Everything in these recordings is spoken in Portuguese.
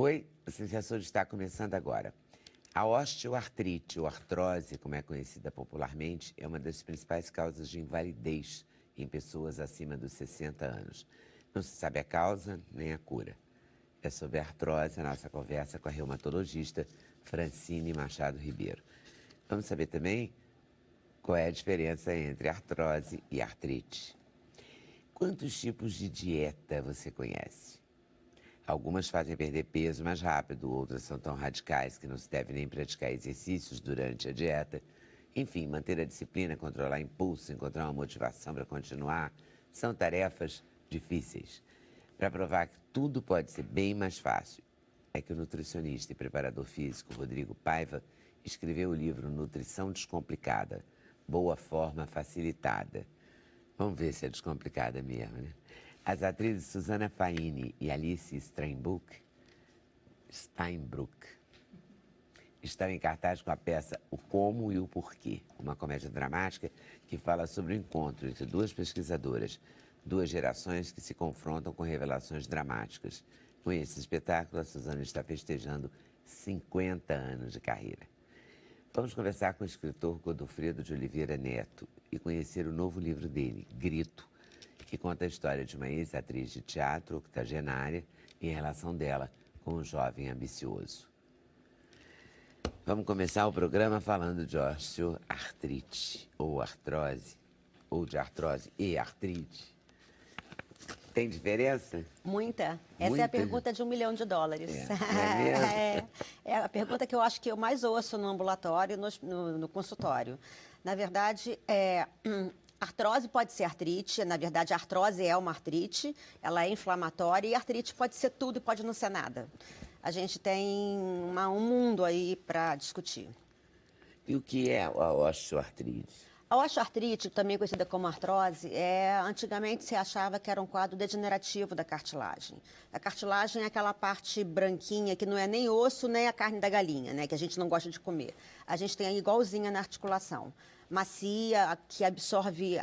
Oi, o Sensação está começando agora. A osteoartrite, ou artrose, como é conhecida popularmente, é uma das principais causas de invalidez em pessoas acima dos 60 anos. Não se sabe a causa nem a cura. É sobre a artrose a nossa conversa com a reumatologista Francine Machado Ribeiro. Vamos saber também qual é a diferença entre artrose e artrite. Quantos tipos de dieta você conhece? Algumas fazem perder peso mais rápido, outras são tão radicais que não se deve nem praticar exercícios durante a dieta. Enfim, manter a disciplina, controlar impulso, encontrar uma motivação para continuar, são tarefas difíceis. Para provar que tudo pode ser bem mais fácil, é que o nutricionista e preparador físico Rodrigo Paiva escreveu o livro Nutrição Descomplicada, Boa Forma Facilitada. Vamos ver se é descomplicada mesmo, né? As atrizes Susana Faini e Alice Steinbruck estão em cartaz com a peça O Como e o Porquê, uma comédia dramática que fala sobre o encontro entre duas pesquisadoras, duas gerações que se confrontam com revelações dramáticas. Com esse espetáculo, a Susana está festejando 50 anos de carreira. Vamos conversar com o escritor Godofredo de Oliveira Neto e conhecer o novo livro dele, Grito, que conta a história de uma ex-atriz de teatro octogenária e a relação dela com um jovem ambicioso. Vamos começar o programa falando de osteoartrite, ou artrose, ou de artrose e artrite. Tem diferença? Muita. Essa Muita? é a pergunta de $1 milhão. É mesmo? É a pergunta que eu acho que eu mais ouço no ambulatório e no consultório. Na verdade, artrose pode ser artrite. Na verdade, a artrose é uma artrite, ela é inflamatória e a artrite pode ser tudo e pode não ser nada. A gente tem um mundo aí para discutir. E o que é a osteoartrite? A osteoartrite, também conhecida como artrose, antigamente se achava que era um quadro degenerativo da cartilagem. A cartilagem é aquela parte branquinha que não é nem osso nem a carne da galinha, né, que a gente não gosta de comer. A gente tem igualzinha na articulação. Macia, que absorve,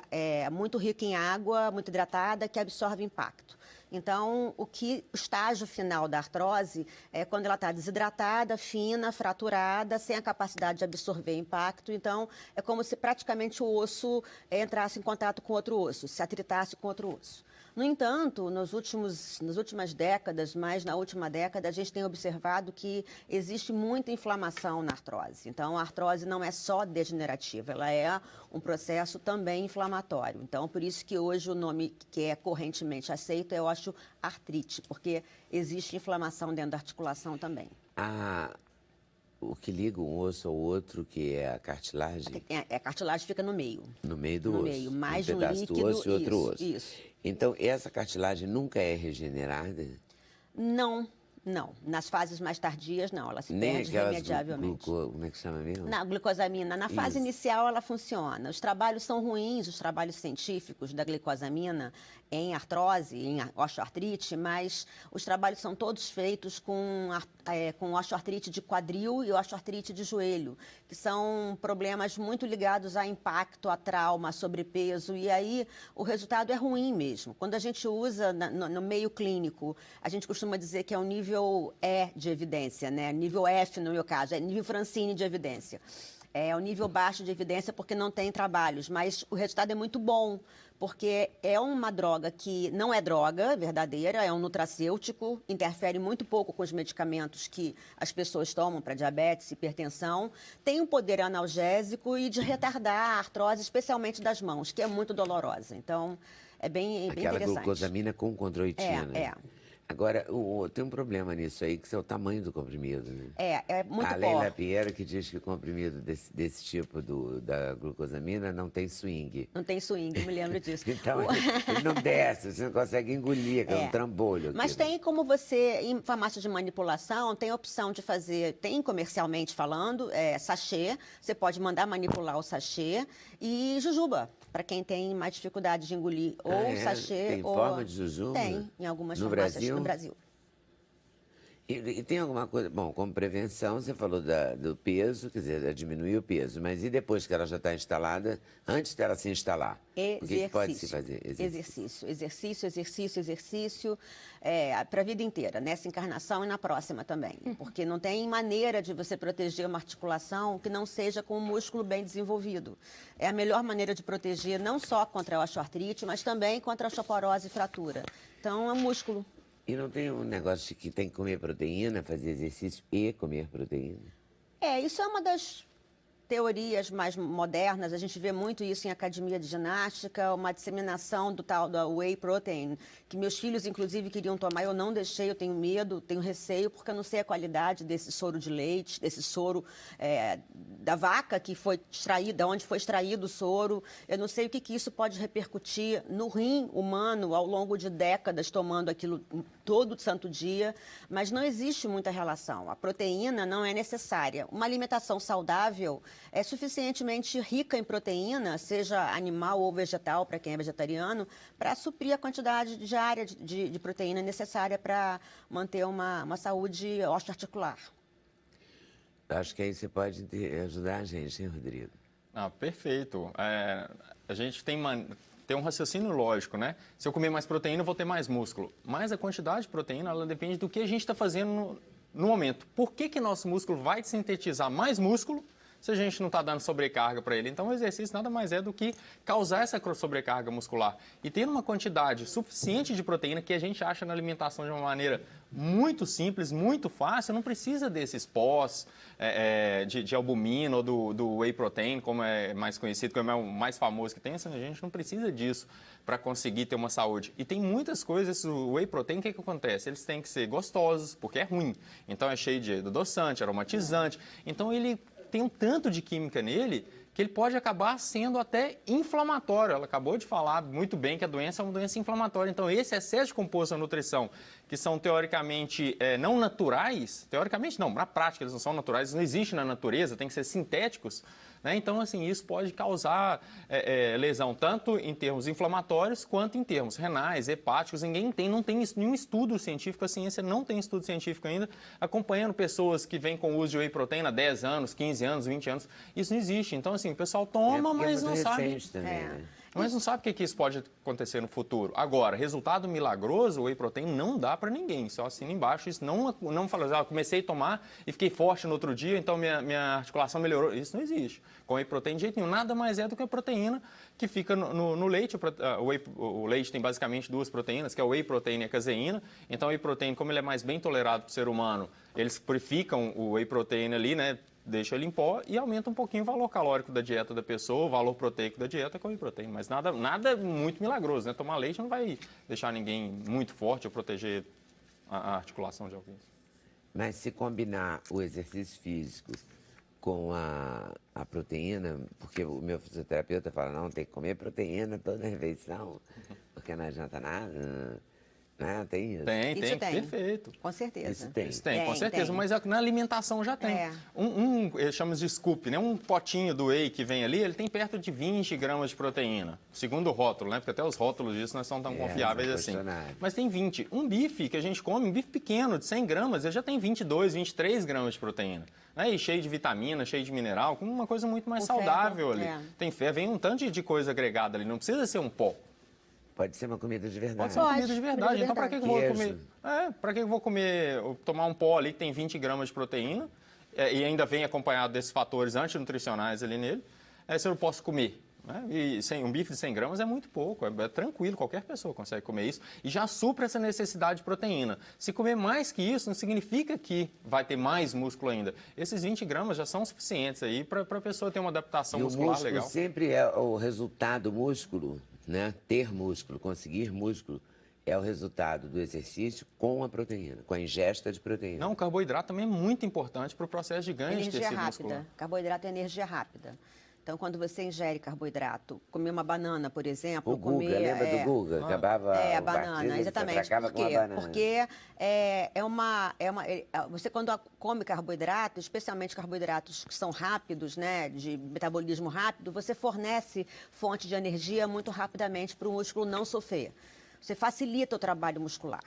muito rica em água, muito hidratada, que absorve impacto. Então, o estágio final da artrose é quando ela está desidratada, fina, fraturada, sem a capacidade de absorver impacto. Então, é como se praticamente o osso entrasse em contato com outro osso, se atritasse com outro osso. No entanto, nas últimas décadas, mais na última década, a gente tem observado que existe muita inflamação na artrose. Então, a artrose não é só degenerativa, ela é um processo também inflamatório. Então, por isso que hoje o nome que é correntemente aceito é osteoartrite, porque existe inflamação dentro da articulação também. O que liga um osso ao outro, que é a cartilagem? A cartilagem fica no meio. No meio do osso. No meio, mais um um pedaço líquido. do osso e outro osso. Isso. Então, essa cartilagem nunca é regenerada? Não. Nas fases mais tardias, não. Ela se perde irremediavelmente. Como é que chama mesmo? Na glucosamina. Na fase inicial, ela funciona. Os trabalhos são ruins, os trabalhos científicos da glicosamina em artrose, em osteoartrite, mas os trabalhos são todos feitos com osteoartrite de quadril e osteoartrite de joelho, que são problemas muito ligados a impacto, a trauma, a sobrepeso, e aí o resultado é ruim mesmo. Quando a gente usa no meio clínico, a gente costuma dizer que é um nível E de evidência, né? Nível F, no meu caso, é nível Francine de evidência. É o nível baixo de evidência porque não tem trabalhos, mas o resultado é muito bom, porque é uma droga que não é droga verdadeira, é um nutracêutico, interfere muito pouco com os medicamentos que as pessoas tomam para diabetes, hipertensão, tem um poder analgésico e de retardar a artrose, especialmente das mãos, que é muito dolorosa. Então, é bem interessante. Aquela glucosamina com condroitina. Agora, tem um problema nisso aí, que é o tamanho do comprimido, né? É muito A Leila Pierre, que diz que o comprimido desse tipo da glucosamina não tem swing. Não tem swing, eu me lembro disso. Então, ele não desce, você não consegue engolir, que é um trambolho. Mas tem como você, em farmácia de manipulação, tem a opção de fazer, tem comercialmente falando, sachê, você pode mandar manipular o sachê, e jujuba, para quem tem mais dificuldade de engolir, ou sachê, tem ou... forma de jujuba? Tem, em algumas no farmácias Brasil? no Brasil. E tem alguma coisa, bom, como prevenção, você falou do peso, quer dizer, diminuir o peso, mas e depois que ela já está instalada, antes dela se instalar? O que pode se fazer? Exercício, para a vida inteira, nessa encarnação e na próxima também. Porque não tem maneira de você proteger uma articulação que não seja com um músculo bem desenvolvido. É a melhor maneira de proteger não só contra a osteoartrite, mas também contra a osteoporose e fratura. Então, é um músculo. E não tem um negócio de que tem que comer proteína, fazer exercício e comer proteína? Isso é uma das teorias mais modernas. A gente vê muito isso em academia de ginástica, uma disseminação do tal da whey protein, que meus filhos, inclusive, queriam tomar. Eu não deixei, eu tenho medo, tenho receio, porque eu não sei a qualidade desse soro de leite, desse soro da vaca que foi extraída, onde foi extraído o soro. Eu não sei o que isso pode repercutir no rim humano ao longo de décadas, tomando aquilo todo santo dia, mas não existe muita relação. A proteína não é necessária. Uma alimentação saudável é suficientemente rica em proteína, seja animal ou vegetal, para quem é vegetariano, para suprir a quantidade diária de proteína necessária para manter uma saúde osteoarticular. Acho que aí você pode ajudar a gente, hein, Rodrigo? Perfeito. A gente tem um raciocínio lógico, né? Se eu comer mais proteína, eu vou ter mais músculo. Mas a quantidade de proteína, ela depende do que a gente está fazendo no momento. Por que nosso músculo vai sintetizar mais músculo se a gente não está dando sobrecarga para ele? Então, o exercício nada mais é do que causar essa sobrecarga muscular. E ter uma quantidade suficiente de proteína que a gente acha na alimentação de uma maneira muito simples, muito fácil, não precisa desses pós de albumina ou do whey protein, como é mais conhecido, como é o mais famoso que tem. A gente não precisa disso para conseguir ter uma saúde. E tem muitas coisas, o whey protein, o que acontece? Eles têm que ser gostosos, porque é ruim. Então, é cheio de adoçante, aromatizante. Então, ele tem um tanto de química nele que ele pode acabar sendo até inflamatório. Ela acabou de falar muito bem que a doença é uma doença inflamatória. Então, esse excesso de composto na nutrição, que são teoricamente não naturais, teoricamente não, na prática eles não são naturais, não existe na natureza, tem que ser sintéticos, né? Então, assim, isso pode causar lesão tanto em termos inflamatórios quanto em termos renais, hepáticos. Não tem nenhum estudo científico, a ciência não tem estudo científico ainda acompanhando pessoas que vêm com o uso de whey protein há 10 anos, 15 anos, 20 anos. Isso não existe. Então, assim, o pessoal toma, mas não sabe. Também, né? Mas não sabe o que isso pode acontecer no futuro. Agora, resultado milagroso, o whey protein não dá para ninguém. Só assina embaixo. Isso não fala, comecei a tomar e fiquei forte no outro dia, então minha articulação melhorou. Isso não existe. Com whey protein de jeito nenhum. Nada mais é do que a proteína que fica no leite. O leite tem basicamente duas proteínas, que é o whey protein e a caseína. Então, o whey protein, como ele é mais bem tolerado para o ser humano, eles purificam o whey protein ali, né? Deixa ele em pó e aumenta um pouquinho o valor calórico da dieta da pessoa, o valor proteico da dieta com whey protein. Mas nada muito milagroso, né? Tomar leite não vai deixar ninguém muito forte ou proteger a articulação de alguém. Mas se combinar o exercício físico com a proteína, porque o meu fisioterapeuta fala, não, tem que comer proteína toda refeição, porque não adianta nada. Né? Tem isso? Tem, perfeito. Com certeza. Isso tem. Com certeza, mas na alimentação já tem. Chamamos de scoop, né? Um potinho do whey que vem ali, ele tem perto de 20 gramas de proteína, segundo o rótulo, né? Porque até os rótulos disso não são tão confiáveis assim. Mas tem 20. Um bife que a gente come, um bife pequeno, de 100 gramas, ele já tem 22, 23 gramas de proteína. Né? E cheio de vitamina, cheio de mineral, com uma coisa muito mais saudável ali. Tem fé, vem um tanto de coisa agregada ali, não precisa ser um pó. Pode ser uma comida de verdade. Pode ser uma comida de verdade. Então, para que eu vou comer? Para que eu vou comer, tomar um pó ali que tem 20 gramas de proteína e ainda vem acompanhado desses fatores antinutricionais ali nele, se eu não posso comer? Né? E um bife de 100 gramas é muito pouco, é tranquilo, qualquer pessoa consegue comer isso e já supra essa necessidade de proteína. Se comer mais que isso, não significa que vai ter mais músculo ainda. Esses 20 gramas já são suficientes aí para a pessoa ter uma adaptação muscular legal. O músculo sempre é o resultado do músculo. Né? Ter músculo, conseguir músculo é o resultado do exercício com a proteína, com a ingesta de proteína. Não, o carboidrato também é muito importante para o processo de ganho de tecido muscular. Carboidrato é energia rápida. Então, quando você ingere carboidrato, comer uma banana, por exemplo... O Guga, lembra do Guga? Acabava a banana, exatamente. Por quê? Porque você, quando come carboidrato, especialmente carboidratos que são rápidos, né, de metabolismo rápido, você fornece fonte de energia muito rapidamente para o músculo não sofrer. Você facilita o trabalho muscular.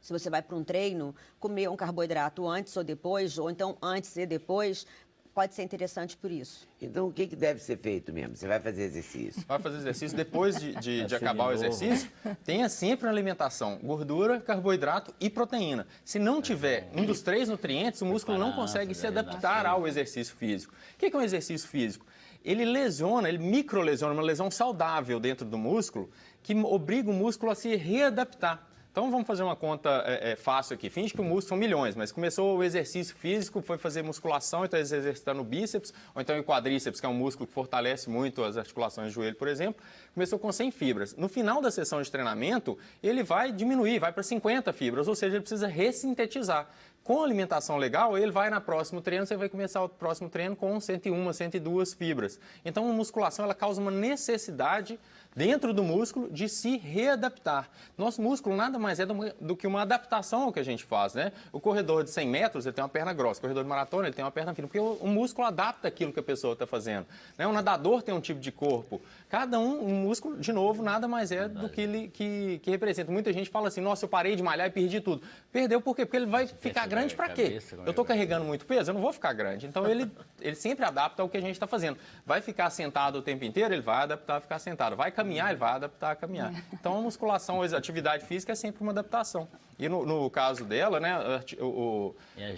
se você vai para um treino, comer um carboidrato antes ou depois, ou então antes e depois, pode ser interessante por isso. Então, o que deve ser feito mesmo? Você vai fazer exercício? Vai fazer exercício, depois de acabar o exercício, tenha sempre uma alimentação, gordura, carboidrato e proteína. Se não tiver um dos 3 nutrientes, o músculo não consegue se adaptar ao exercício físico. O que é um exercício físico? Ele lesiona, ele microlesiona, uma lesão saudável dentro do músculo, que obriga o músculo a se readaptar. Então, vamos fazer uma conta fácil aqui. Finge que o músculo são milhões, mas começou o exercício físico, foi fazer musculação, então exercitando o bíceps, ou então o quadríceps, que é um músculo que fortalece muito as articulações do joelho, por exemplo, começou com 100 fibras. No final da sessão de treinamento, ele vai diminuir, vai para 50 fibras, ou seja, ele precisa ressintetizar. Com alimentação legal, ele vai na próximo treino, você vai começar o próximo treino com 101, 102 fibras. Então, a musculação ela causa uma necessidade dentro do músculo de se readaptar. Nosso músculo nada mais é do que uma adaptação ao que a gente faz, né? O corredor de 100 metros, ele tem uma perna grossa. O corredor de maratona, ele tem uma perna fina. Porque o músculo adapta aquilo que a pessoa está fazendo, né? O nadador tem um tipo de corpo. Cada um músculo, de novo, nada mais é do que ele que representa. Muita gente fala assim, nossa, eu parei de malhar e perdi tudo. Perdeu por quê? Porque ele vai ficar grande para quê? Eu estou carregando muito peso, eu não vou ficar grande. Então, ele sempre adapta ao que a gente está fazendo. Vai ficar sentado o tempo inteiro, ele vai adaptar a ficar sentado. Vai caminhar, ele vai adaptar a caminhar. Então, a musculação, a atividade física é sempre uma adaptação. E no caso dela, né, o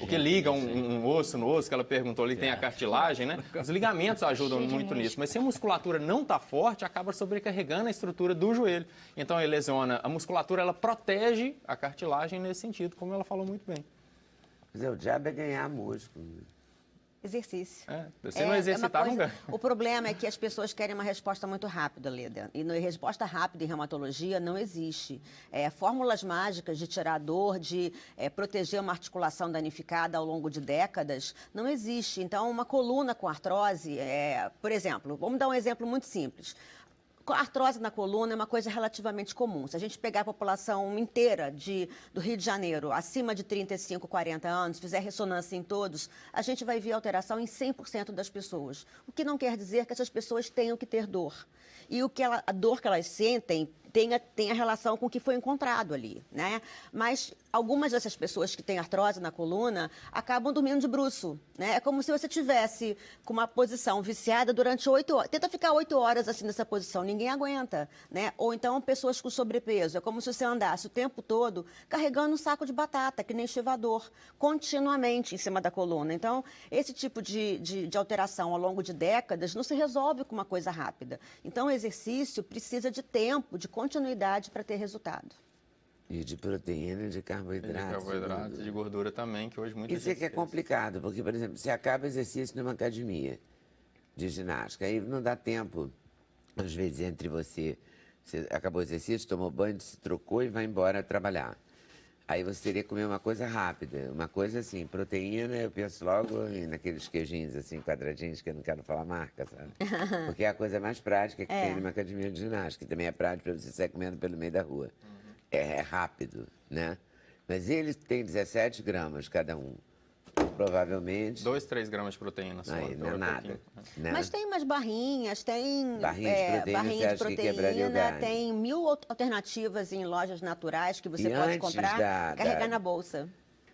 que liga um osso no osso, que ela perguntou ali, tem a cartilagem, né? Os ligamentos ajudam muito nisso. Mas se a musculatura não está forte, acaba sobrecarregando a estrutura do joelho. Então, ele lesiona. A musculatura, ela protege a cartilagem nesse sentido, como ela falou muito bem. O diabo é ganhar músculo. Exercício. Se não exercitar, não ganha. O problema é que as pessoas querem uma resposta muito rápida, Leda. E resposta rápida em reumatologia não existe. Fórmulas mágicas de tirar dor, de proteger uma articulação danificada ao longo de décadas, não existe. Então, uma coluna com artrose, por exemplo, vamos dar um exemplo muito simples. A artrose na coluna é uma coisa relativamente comum. Se a gente pegar a população inteira do Rio de Janeiro, acima de 35, 40 anos, fizer ressonância em todos, a gente vai ver alteração em 100% das pessoas. O que não quer dizer que essas pessoas tenham que ter dor. E a dor que elas sentem tem a relação com o que foi encontrado ali, né? Mas algumas dessas pessoas que têm artrose na coluna acabam dormindo de bruço, né? É como se você tivesse com uma posição viciada durante 8 horas. Tenta ficar 8 horas assim nessa posição, ninguém aguenta, né? Ou então pessoas com sobrepeso. É como se você andasse o tempo todo carregando um saco de batata, que nem estivador, continuamente em cima da coluna. Então, esse tipo de alteração ao longo de décadas não se resolve com uma coisa rápida. Então, o exercício precisa de tempo, de continuidade para ter resultado. E de proteína, de carboidrato. De carboidrato, de gordura também, que hoje muita gente Isso é que é complicado, porque, por exemplo, você acaba exercício numa academia de ginástica, aí não dá tempo, às vezes, entre você acabou o exercício, tomou banho, se trocou e vai embora trabalhar. Aí você teria que comer uma coisa rápida, uma coisa assim, proteína, eu penso logo naqueles queijinhos assim, quadradinhos, que eu não quero falar marca, sabe? Porque é a coisa mais prática que tem numa academia de ginástica, que também é prático para você sair comendo pelo meio da rua. É rápido, né? Mas eles têm 17 gramas cada um. Provavelmente. 2, 3 gramas de proteína só. Aí, não é nada. Né? Mas tem umas barrinhas, tem barrinha de proteína, tem 1000 alternativas em lojas naturais que você pode comprar, carregar na bolsa.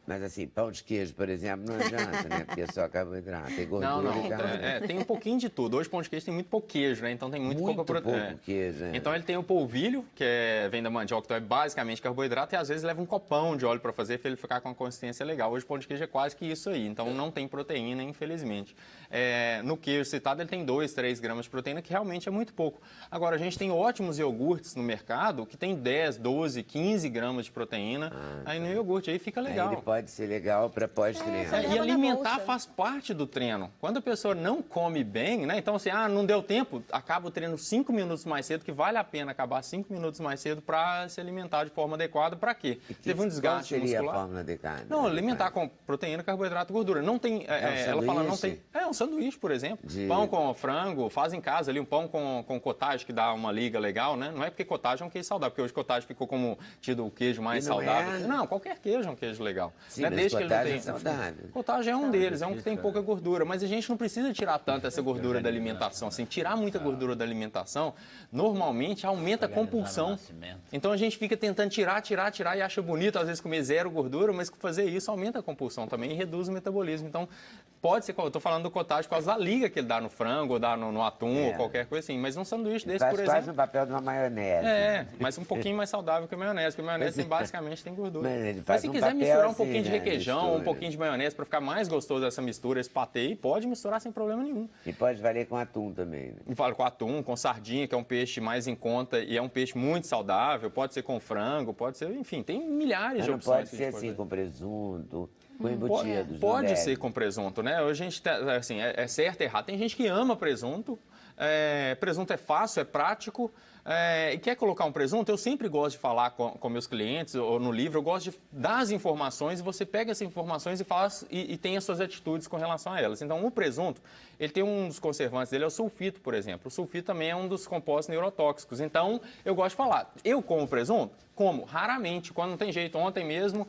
Mas assim, pão de queijo, por exemplo, não adianta, né? Porque é só carboidrato, tem gordura não. e carboidrato. Tem um pouquinho de tudo. Hoje, pão de queijo tem muito pouco queijo, né? Então tem muito pouca proteína. Pouco queijo, Então ele tem o polvilho, que vem da mandioca, então é basicamente carboidrato, e às vezes leva um copão de óleo para fazer, para ele ficar com uma consistência legal. Hoje, pão de queijo é quase que isso aí. Então não tem proteína, infelizmente. No queijo citado, ele tem 2, 3 gramas de proteína, que realmente é muito pouco. Agora, a gente tem ótimos iogurtes no mercado, que tem 10, 12, 15 gramas de proteína. Aí no iogurte aí fica legal. Aí ele pode ser legal para pós-treino. E alimentar faz parte do treino. Quando a pessoa não come bem, né? Então, assim, não deu tempo, acaba o treino 5 minutos mais cedo, que vale a pena acabar 5 minutos mais cedo para se alimentar de forma adequada. Para quê? Teve um desgaste muscular. Qual seria a fórmula adequada? Não, alimentar com proteína, carboidrato e gordura. Não tem. Ela fala, não tem. Um sanduíche, por exemplo. Pão com frango, faz em casa ali um pão com cottage, que dá uma liga legal, né? Não é porque cottage é um queijo saudável, porque hoje cottage ficou como tido o queijo mais saudável. Não, qualquer queijo é um queijo legal. Sim, né? mas Desde que ele não cottage tenha... é saudável. Cottage é um deles, é um que tem pouca gordura, mas a gente não precisa tirar tanto essa gordura da alimentação. Assim, tirar muita gordura da alimentação, normalmente aumenta a compulsão. Então a gente fica tentando tirar e acha bonito, às vezes comer zero gordura, mas fazer isso aumenta a compulsão também e reduz o metabolismo. Então, pode ser, eu estou falando do cottage por causa da liga que ele dá no frango, ou dá no atum, ou qualquer coisa assim, mas um sanduíche desse, Faz por quase exemplo... o papel de uma maionese. Mas um pouquinho mais saudável que a maionese, porque a maionese basicamente tem gordura. Mas ele Mas faz se um quiser papel misturar um assim, pouquinho de né, requeijão, mistura. um pouquinho de maionese para ficar mais gostoso essa mistura, esse patê, pode misturar sem problema nenhum. E pode valer com atum também, né? E falo com atum, com sardinha, que é um peixe mais em conta e é um peixe muito saudável, pode ser com frango, pode ser, enfim, tem milhares Mas de não opções. pode que a ser gente pode assim, fazer. com presunto, com embutidos. não Pode deve. ser com presunto, né? Hoje a gente, assim, é certo e errado. Tem gente que ama presunto, presunto é fácil, é prático, e quer colocar um presunto, eu sempre gosto de falar com meus clientes, ou no livro, eu gosto de dar as informações, e você pega essas informações e tem as suas atitudes com relação a elas. Então, o presunto, ele tem um dos conservantes dele, é o sulfito, por exemplo. O sulfito também é um dos compostos neurotóxicos. Então, eu gosto de falar, eu como presunto? Como? Raramente, quando não tem jeito. Ontem mesmo,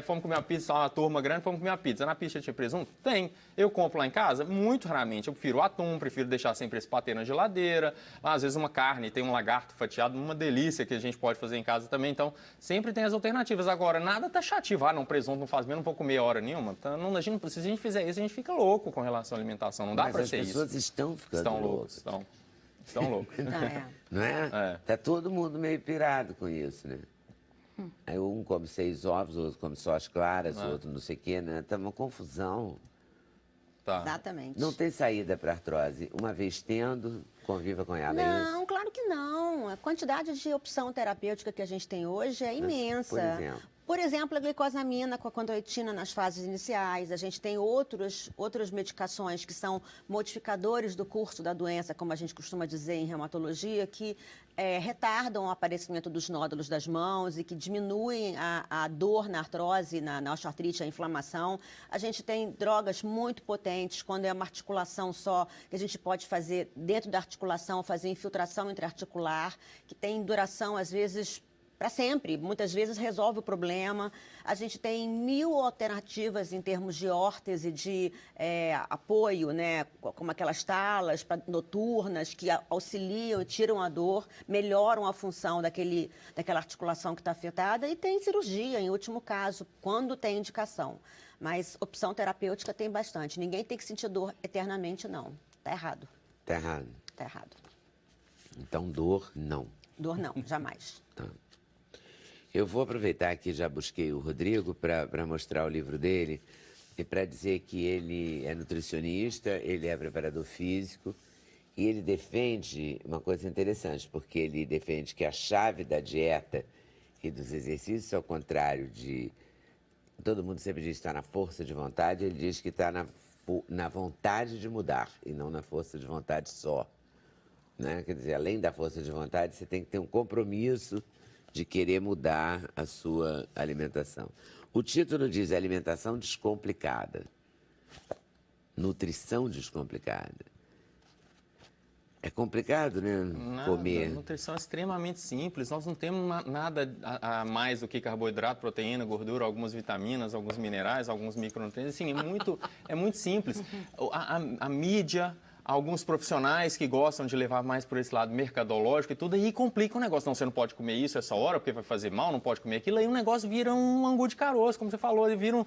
fomos comer uma pizza, uma turma grande, fomos comer uma pizza. Na pizza tinha presunto? Tem. Eu compro lá em casa? Muito raramente. Eu prefiro atum, prefiro deixar sempre esse patê na geladeira. Às vezes uma carne, tem um lagarto fatiado, uma delícia que a gente pode fazer em casa também. Então, sempre tem as alternativas. Agora, nada taxativo. Não, presunto não faz bem, não vou comer hora nenhuma. Então, a gente, se a gente fizer isso, a gente fica louco com relação à alimentação. Não dá para ser isso. Mas as pessoas estão ficando loucas. Estão loucos. Não é? Tá todo mundo meio pirado com isso, né? Aí um come 6 ovos, o outro come só as claras, o outro não sei o quê, né? Tá uma confusão. Tá. Exatamente. Não tem saída para artrose. Uma vez tendo, conviva com ela, é isso? Não, claro que não. A quantidade de opção terapêutica que a gente tem hoje é imensa. Por exemplo? Por exemplo, a glicosamina com a condoitina nas fases iniciais. A gente tem outras medicações que são modificadores do curso da doença, como a gente costuma dizer em reumatologia, que retardam o aparecimento dos nódulos das mãos e que diminuem a dor na artrose, na osteoartrite, a inflamação. A gente tem drogas muito potentes, quando é uma articulação só, que a gente pode fazer dentro da articulação, fazer infiltração intraarticular, que tem duração, às vezes, para sempre, muitas vezes resolve o problema. A gente tem 1000 alternativas em termos de órtese, de apoio, né? Como aquelas talas noturnas que auxiliam, tiram a dor, melhoram a função daquela articulação que está afetada. E tem cirurgia, em último caso, quando tem indicação. Mas opção terapêutica tem bastante. Ninguém tem que sentir dor eternamente, não. Está errado. Tá errado. Está errado. Então, dor, não. Dor não, jamais. Tá. Eu vou aproveitar que já busquei o Rodrigo para mostrar o livro dele e para dizer que ele é nutricionista, ele é preparador físico e ele defende uma coisa interessante, porque ele defende que a chave da dieta e dos exercícios, ao contrário de... Todo mundo sempre diz que está na força de vontade, ele diz que está na vontade de mudar e não na força de vontade só. Né? Quer dizer, além da força de vontade, você tem que ter um compromisso de querer mudar a sua alimentação. O título diz Alimentação Descomplicada. Nutrição descomplicada. É complicado, né? Comer. A nutrição é extremamente simples. Nós não temos nada a mais do que carboidrato, proteína, gordura, algumas vitaminas, alguns minerais, alguns micronutrientes. Assim, é muito simples. A mídia... Alguns profissionais que gostam de levar mais por esse lado mercadológico e tudo, aí complica o negócio. Não, você não pode comer isso essa hora, porque vai fazer mal, não pode comer aquilo. Aí o negócio vira um angu de caroço, como você falou. Ele vira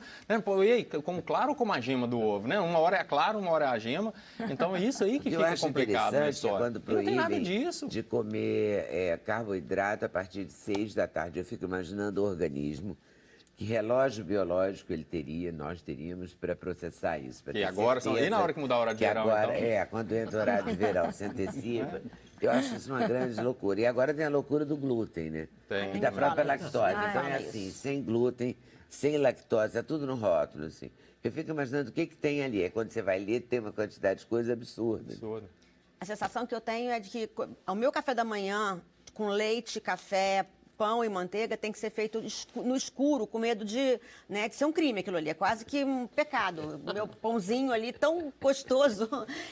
e aí, como claro ou como a gema do ovo, né? Uma hora é a clara, uma hora é a gema. Então é isso aí que fica complicado na história. Quando proíbem não tem nada disso. De comer carboidrato a partir de 6 da tarde. Eu fico imaginando o organismo. Que relógio biológico ele teria, nós teríamos para processar isso. E agora, e na hora que mudar a hora de verão, agora, então? Quando entra o horário de verão, se antecipa. Eu acho isso uma grande loucura. E agora tem a loucura do glúten, né? Tem. E da própria lactose. Ah, Então é assim, sem glúten, sem lactose, é tudo no rótulo, assim. Eu fico imaginando o que tem ali. É quando você vai ler, tem uma quantidade de coisa absurda. Absurdo. A sensação que eu tenho é de que o meu café da manhã, com leite, café, pão e manteiga tem que ser feito no escuro, com medo de ser um crime aquilo ali. É quase que um pecado. O meu pãozinho ali tão gostoso,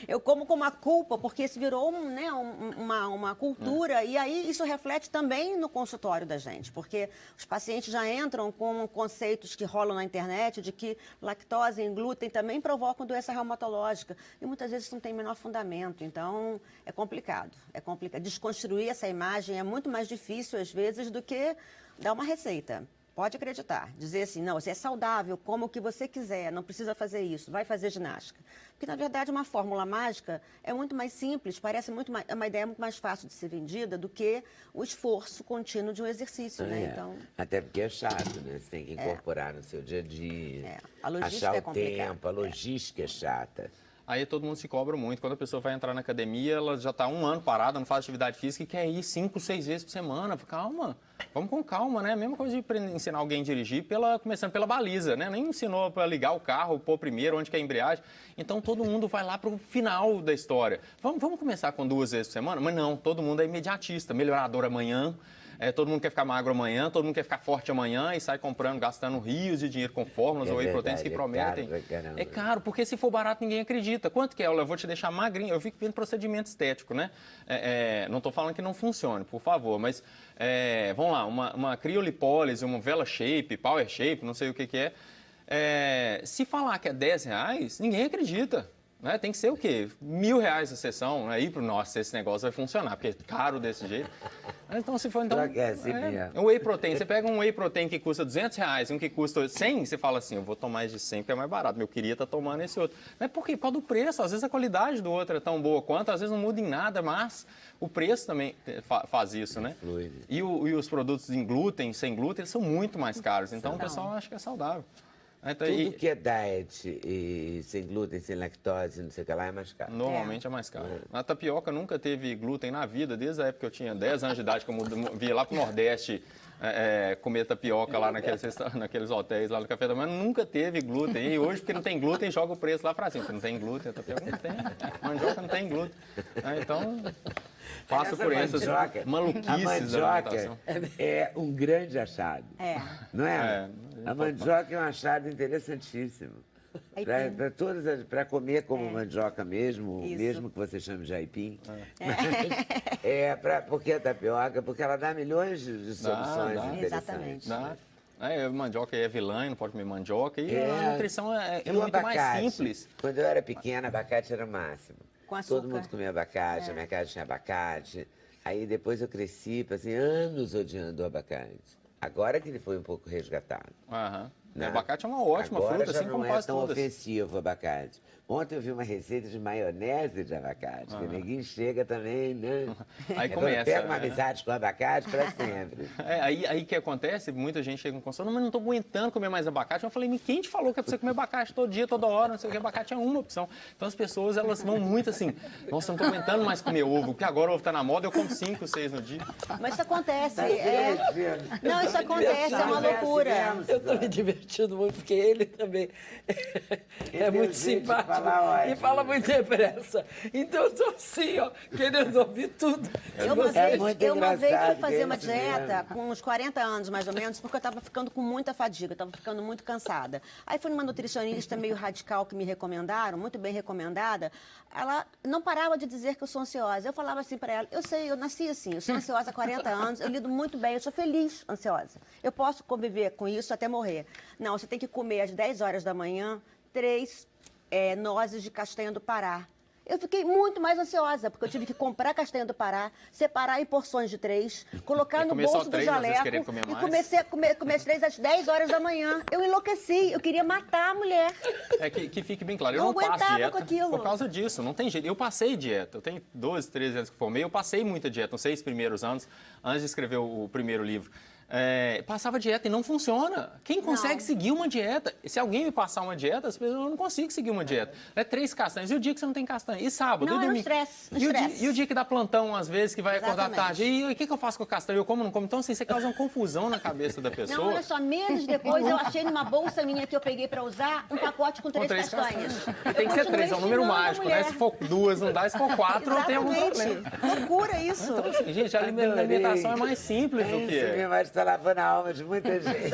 eu como com uma culpa, porque isso virou uma cultura. E aí isso reflete também no consultório da gente, porque os pacientes já entram com conceitos que rolam na internet de que lactose e glúten também provocam doença reumatológica. E muitas vezes isso não tem o menor fundamento. Então, é complicado. É complicado. Desconstruir essa imagem é muito mais difícil, às vezes, do que dar uma receita. Pode acreditar. Dizer assim, não, você é saudável, como o que você quiser, não precisa fazer isso, vai fazer ginástica. Porque, na verdade, uma fórmula mágica é muito mais simples, parece é uma ideia muito mais fácil de ser vendida do que o esforço contínuo de um exercício, né? Então, até porque é chato, né? Você tem que incorporar no seu dia a dia, A logística achar é o complicada. tempo, a logística é chata. Aí todo mundo se cobra muito. Quando a pessoa vai entrar na academia, ela já está 1 ano parada, não faz atividade física e quer ir 5, 6 vezes por semana. Calma, vamos com calma, né? Mesma coisa de ensinar alguém a dirigir começando pela baliza, né? Nem ensinou para ligar o carro, pôr primeiro, onde que é a embreagem. Então todo mundo vai lá para o final da história. Vamos começar com 2 vezes por semana? Mas não, todo mundo é imediatista, melhorador amanhã. Todo mundo quer ficar magro amanhã, todo mundo quer ficar forte amanhã e sai comprando, gastando rios de dinheiro com fórmulas ou whey proteins que prometem. É caro, porque se for barato ninguém acredita. Quanto que é? Eu vou te deixar magrinho. Eu fico vendo procedimento estético, né? Não estou falando que não funcione, por favor, mas vamos lá, uma criolipólise, uma vela shape, power shape, não sei o que é. Se falar que é R$10, ninguém acredita. Né? Tem que ser o quê? R$1.000 a sessão, aí para nossa, esse negócio vai funcionar, porque é caro desse jeito. Então, se for, um whey protein, você pega um whey protein que custa R$200 e um que custa 100, você fala assim, eu vou tomar esse de 100 porque é mais barato, meu queria estar tomando esse outro. Mas por quê? Por causa do preço, às vezes a qualidade do outro é tão boa quanto, às vezes não muda em nada, mas o preço também faz isso, né? E os produtos em glúten, sem glúten, eles são muito mais caros, então o pessoal acha que é saudável. Então, tudo que é diet e sem glúten, sem lactose, não sei o que lá, é mais caro. Normalmente é mais caro. A tapioca nunca teve glúten na vida, desde a época que eu tinha 10 anos de idade, que eu via lá pro Nordeste comer tapioca lá naqueles hotéis lá no café da manhã, nunca teve glúten. E hoje, porque não tem glúten, joga o preço lá para cima. Porque não tem glúten, a tapioca não tem, mandioca não tem glúten. Então, passa por essas maluquices a mandioca é um grande achado. Não é? A mandioca é um achado interessantíssimo. Para comer como mandioca mesmo, mesmo que você chame de aipim. Porque a tapioca, porque ela dá milhões de soluções interessantes. Mandioca é vilã, não pode comer mandioca. E a nutrição é muito abacate, mais simples. Quando eu era pequena, abacate era o máximo. Com açúcar. Todo mundo comia abacate, a minha casa tinha abacate. Aí depois eu cresci, passei anos odiando o abacate. Agora que ele foi um pouco resgatado. Né? O abacate é uma ótima fruta, assim como quase todas. Agora já não é tão ofensivo o abacate. Ontem eu vi uma receita de maionese de abacate, que ninguém chega também, né? Aí começa. Pega uma amizade com o abacate para sempre. Aí que acontece, muita gente chega com consulta, mas não estou aguentando comer mais abacate. Eu falei, mas quem te falou que é para você comer abacate todo dia, toda hora, não sei o que, abacate é uma opção. Então as pessoas, elas vão muito assim, nossa, não estou aguentando mais comer ovo, porque agora o ovo está na moda, eu como 5, 6 no dia. Mas isso acontece, Não, isso acontece, é uma loucura. Eu estou me divertindo muito, porque ele também é muito simpático e fala muito depressa. Então eu estou assim, ó, querendo ouvir tudo. Eu uma vez fui fazer uma dieta com uns 40 anos, mais ou menos, porque eu estava ficando com muita fadiga, estava ficando muito cansada. Aí fui numa nutricionista meio radical que me recomendaram, muito bem recomendada. Ela não parava de dizer que eu sou ansiosa. Eu falava assim para ela, eu sei, eu nasci assim, eu sou ansiosa há 40 anos, eu lido muito bem, eu sou feliz ansiosa. Eu posso conviver com isso até morrer. Não, você tem que comer às 10 horas da manhã 3 nozes de castanha do Pará. Eu fiquei muito mais ansiosa, porque eu tive que comprar castanha do Pará, separar em porções de 3, colocar no bolso do jaleco e comecei a comer as 3 às 10 horas da manhã. Eu enlouqueci, eu queria matar a mulher. Que fique bem claro, eu não passo dieta com aquilo. Por causa disso, não tem jeito. Eu passei dieta, eu tenho 12, 13 anos que formei, eu passei muita dieta nos 6 primeiros anos, antes de escrever o primeiro livro. passava dieta e não funciona. Quem consegue seguir uma dieta? Se alguém me passar uma dieta, as pessoas não conseguem seguir uma dieta. 3 castanhas. E o dia que você não tem castanha? E sábado? Não, e é um domingo? estresse. E o dia que dá plantão, às vezes, que vai acordar Exatamente. tarde? E o que eu faço com a castanha? Eu como ou não como? Então, assim, você causa uma confusão na cabeça da pessoa. Não, olha só, meses depois eu achei numa bolsa minha que eu peguei para usar um pacote com 3 castanhas. E tem que ser 3, é um número mágico, né? Se for 2, não dá. Se for 4, não tem algum problema. Loucura isso. Então, assim, gente, a alimentação é mais simples do que Você mais está lavando a alma de muita gente.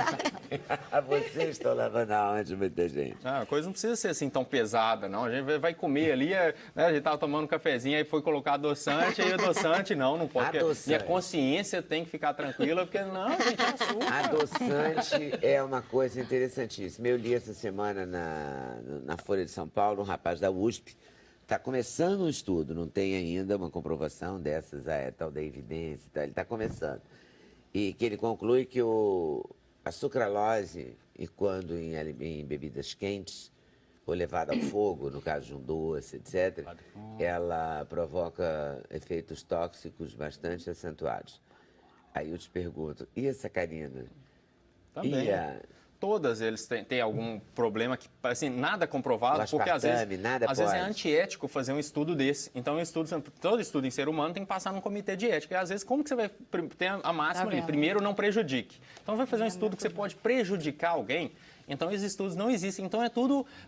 Vocês estão lavando a alma de muita gente. A coisa não precisa ser assim tão pesada, não. A gente vai comer ali, né? A gente tava tomando um cafezinho, aí foi colocar adoçante, aí adoçante não pode. Minha consciência tem que ficar tranquila, porque não, gente, é açúcar. Adoçante é uma coisa interessantíssima. Eu li essa semana na Folha de São Paulo, um rapaz da USP está começando um estudo, não tem ainda uma comprovação dessas, tal da evidência, ele está começando. E que ele conclui que a sucralose, e quando em bebidas quentes, ou levada ao fogo, no caso de um doce, etc., ela provoca efeitos tóxicos bastante acentuados. Aí eu te pergunto, e a sacarina? Também. Todas eles têm algum problema que, assim, nada comprovado, porque às vezes é antiético fazer um estudo desse. Então, todo estudo em ser humano tem que passar num comitê de ética. E às vezes, como que você vai ter a máxima ali? Primeiro, não prejudique. Então, vai fazer um estudo que você pode prejudicar alguém. Então, esses estudos não existem. Então,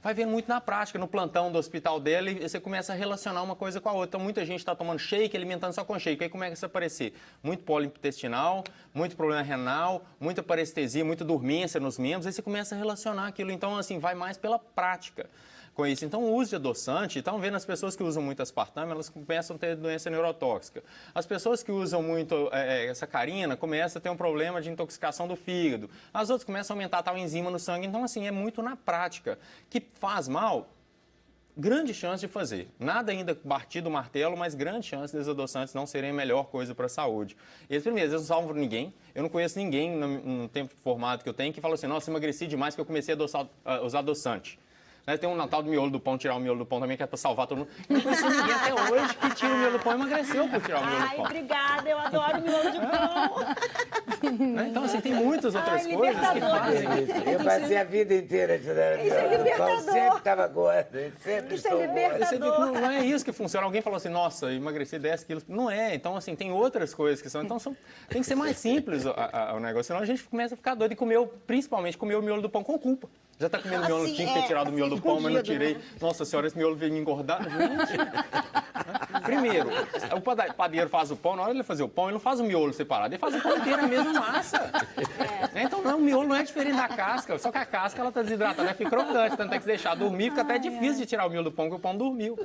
vai vendo muito na prática, no plantão do hospital dela, e você começa a relacionar uma coisa com a outra. Então, muita gente está tomando shake, alimentando só com shake. Aí, como é que isso vai aparecer? Muito pólon intestinal, muito problema renal, muita parestesia, muita dormência nos membros. Aí você começa a relacionar aquilo. Então, assim, vai mais pela prática com isso. Então, o uso de adoçante, estão vendo as pessoas que usam muito aspartame, elas começam a ter doença neurotóxica. As pessoas que usam muito sacarina começam a ter um problema de intoxicação do fígado. As outras começam a aumentar tal enzima no sangue. Então, assim, é muito na prática. Que faz mal, grande chance de fazer. Nada ainda batido o martelo, mas grande chance dos adoçantes não serem a melhor coisa para a saúde. Eles, primeiro, eles não salvam ninguém. Eu não conheço ninguém no tempo formado que eu tenho que fala assim, nossa, emagreci demais porque eu comecei a usar adoçante. Tem um Natal do miolo do pão, tirar o miolo do pão também, que é para salvar todo mundo. Não conheço ninguém até hoje que tira o miolo do pão e emagreceu por tirar o miolo do pão. Ai, obrigada, eu adoro miolo de pão. Então, assim, tem muitas outras coisas que fazem. Eu passei a vida inteira tirando miolo do pão, sempre estava gordo, sempre Isso é estou gordo. libertador. Você vê que não é isso que funciona. Alguém falou assim, nossa, emagreci 10 quilos. Não é. Então, assim, tem outras coisas que são. Então, tem que ser mais simples o negócio. Senão a gente começa a ficar doido e principalmente comer o miolo do pão com culpa. Já está comendo miolo, tinha que ter tirado o miolo do pão, mas não tirei. Né? Nossa senhora, esse miolo veio me engordar. Gente. Primeiro, o padeiro faz o pão, na hora de ele fazer o pão, ele não faz o miolo separado, ele faz o pão inteiro, a mesma massa. Então, o miolo não é diferente da casca, só que a casca ela está desidratada, ela fica crocante, então tem que deixar dormir, fica até difícil de tirar o miolo do pão, porque o pão dormiu.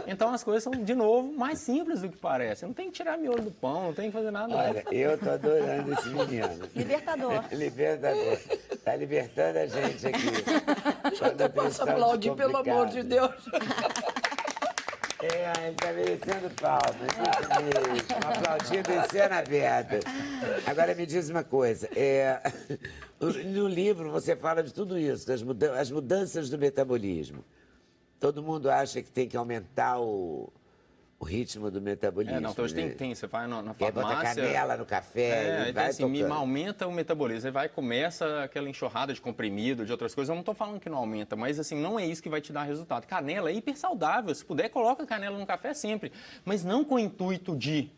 Então, as coisas são, de novo, mais simples do que parece. Não tem que tirar miolo do pão, não tem que fazer nada. Olha, eu tô adorando esse menino. Libertador. Libertador. Tá libertando a gente aqui. Eu posso aplaudir, pelo amor de Deus. Ele está merecendo palmas, isso mesmo. Aplaudindo em cena aberta. Agora me diz uma coisa. No livro você fala de tudo isso, as mudanças do metabolismo. Todo mundo acha que tem que aumentar o ritmo do metabolismo. Não, então hoje tem. Você vai na farmácia... Quer botar canela no café, vai assim, aumenta o metabolismo. Aí começa aquela enxurrada de comprimido, de outras coisas. Eu não estou falando que não aumenta, mas assim, não é isso que vai te dar resultado. Canela é hiper saudável. Se puder, coloca canela no café sempre. Mas não com o intuito de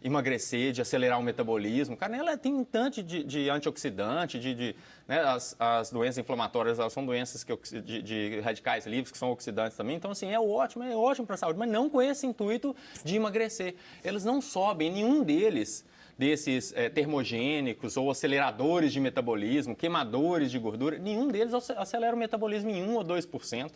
emagrecer, de acelerar o metabolismo. Canela tem um tanto de antioxidante, né, as doenças inflamatórias, elas são doenças de radicais livres, que são oxidantes também. Então, assim, é ótimo para a saúde, mas não com esse intuito de emagrecer. Eles não sobem, nenhum desses termogênicos ou aceleradores de metabolismo, queimadores de gordura, nenhum deles acelera o metabolismo em 1 ou 2%.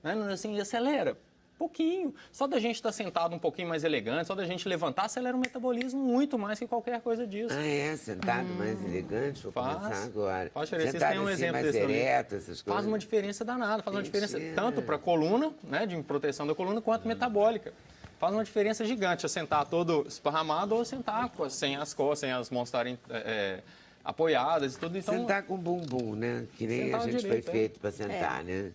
Né? Assim, acelera pouquinho. Só da gente estar sentado um pouquinho mais elegante, só da gente levantar, acelera o metabolismo muito mais que qualquer coisa disso. Sentado mais elegante? Vou começar agora. Faz diferença. Sentado Tem um assim, exemplo mais desse ereto, essas coisas. Faz uma diferença danada, faz uma diferença tanto para a coluna, né, de proteção da coluna, quanto metabólica. Faz uma diferença gigante, sentar todo esparramado ou sentar sem as costas, sem as mãos estarem apoiadas e tudo. Então, sentar com bumbum, né? Que nem a gente foi feito para sentar, né?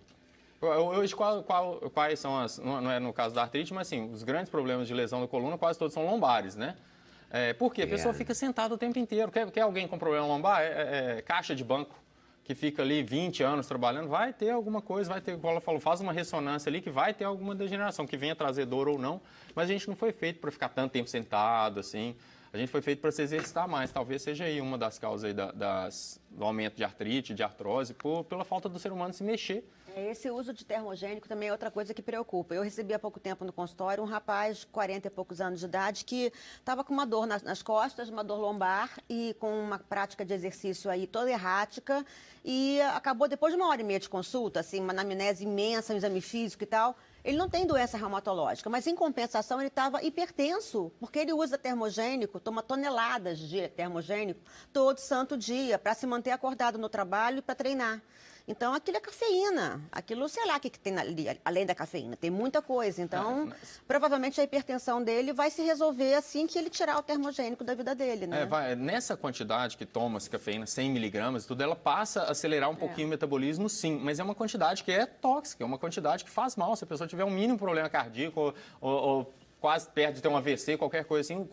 Hoje, quais são as... Não é no caso da artrite, mas assim, os grandes problemas de lesão da coluna, quase todos são lombares, né? Por quê? A pessoa fica sentada o tempo inteiro. Quer alguém com problema lombar? Caixa de banco, que fica ali 20 anos trabalhando, vai ter alguma coisa, vai ter, como ela falou, faz uma ressonância ali que vai ter alguma degeneração, que venha trazer dor ou não. Mas a gente não foi feito para ficar tanto tempo sentado, assim. A gente foi feito para se exercitar mais. Talvez seja aí uma das causas aí do aumento de artrite, de artrose, pela falta do ser humano se mexer. Esse uso de termogênico também é outra coisa que preocupa. Eu recebi há pouco tempo no consultório um rapaz de 40 e poucos anos de idade que estava com uma dor nas costas, uma dor lombar e com uma prática de exercício aí toda errática e acabou depois de 1h30 de consulta, assim, uma anamnese imensa, um exame físico e tal. Ele não tem doença reumatológica, mas em compensação ele estava hipertenso, porque ele usa termogênico, toma toneladas de termogênico todo santo dia para se manter acordado no trabalho e para treinar. Então, aquilo é cafeína. Aquilo, sei lá o que tem ali, além da cafeína. Tem muita coisa. Então, provavelmente a hipertensão dele vai se resolver assim que ele tirar o termogênico da vida dele, né? Nessa quantidade que toma-se cafeína, 100 miligramas, tudo, ela passa a acelerar um pouquinho o metabolismo, sim. Mas é uma quantidade que é tóxica, é uma quantidade que faz mal. Se a pessoa tiver um mínimo problema cardíaco ou quase perto de ter um AVC, qualquer coisa assim,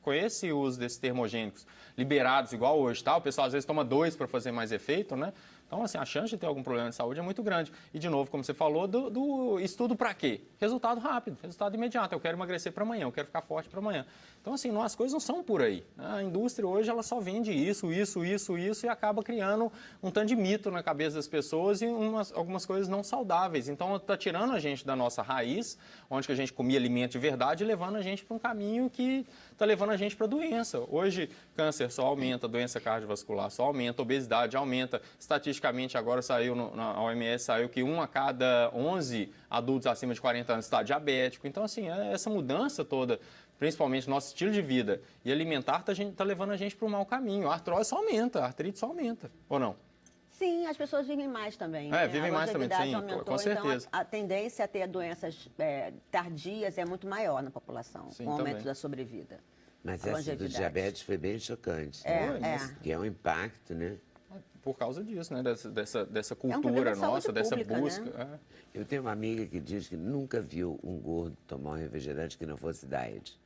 com esse uso desses termogênicos liberados, igual hoje, tá? O pessoal às vezes toma 2 para fazer mais efeito, né? Então, assim, a chance de ter algum problema de saúde é muito grande. E, de novo, como você falou, do estudo para quê? Resultado rápido, resultado imediato. Eu quero emagrecer para amanhã, eu quero ficar forte para amanhã. Então, assim, as coisas não são por aí. A indústria hoje, ela só vende isso e acaba criando um tanto de mito na cabeça das pessoas e algumas coisas não saudáveis. Então, está tirando a gente da nossa raiz, onde que a gente comia alimento de verdade, e levando a gente para um caminho que está levando a gente para doença. Hoje, câncer só aumenta, doença cardiovascular só aumenta, obesidade aumenta. Estatisticamente, agora saiu, na OMS, saiu que 1 a cada 11 adultos acima de 40 anos está diabético. Então, assim, essa mudança toda, principalmente no nosso estilo de vida e alimentar, está levando a gente para um mau caminho. A artrose só aumenta, a artrite só aumenta, ou não? Sim, as pessoas vivem mais também. Né? Vivem mais também, sim, aumentou, com certeza. Então, a tendência a ter doenças tardias é muito maior na população, sim, com o aumento também da sobrevida. Mas essa do diabetes foi bem chocante. Que é um impacto, né? Por causa disso, né? Dessa cultura problema de nossa, saúde dessa pública, busca. né? Eu tenho uma amiga que diz que nunca viu um gordo tomar um refrigerante que não fosse diet.